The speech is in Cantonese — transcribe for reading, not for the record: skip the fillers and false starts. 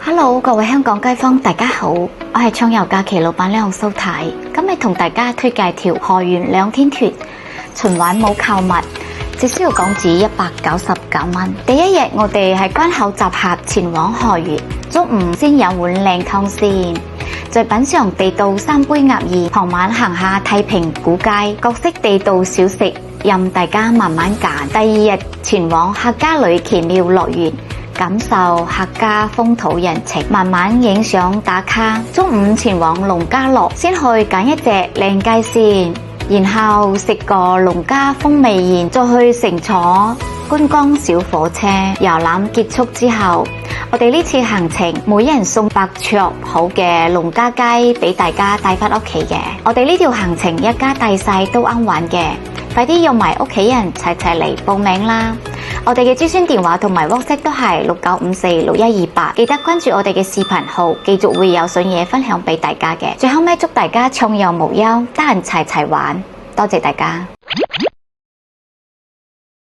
Hello， 各位香港街坊，大家好，我係暢遊假期老闆娘蘇太，今日同大家推介條河源兩天團，循環冇購物，只需要港紙199蚊。第一日我哋喺關口集合前往河源，中午先飲碗靚湯先，再品嘗地道3杯鴨耳，傍晚行下太平古街，各式地道小食任大家慢慢揀。第二日前往客家呂奇廟樂園，感受客家風土人情，慢慢影相打卡。中午前往農家樂，先去揀一隻靚雞先，然後食個農家風味宴，再去乘坐觀光小火車遊覽。結束之後，我哋呢次行程每人送白灼好嘅農家雞俾大家帶返屋企嘅。我哋呢條行程一家大細都啱玩嘅，快啲約埋屋企人齊齊嚟報名啦！我哋嘅諮詢電話同埋 WhatsApp 都係69546128，記得關注我哋嘅視頻號，繼續會有信嘢分享俾大家嘅。最後尾祝大家暢遊無憂，得閒齊齊玩，多謝大家。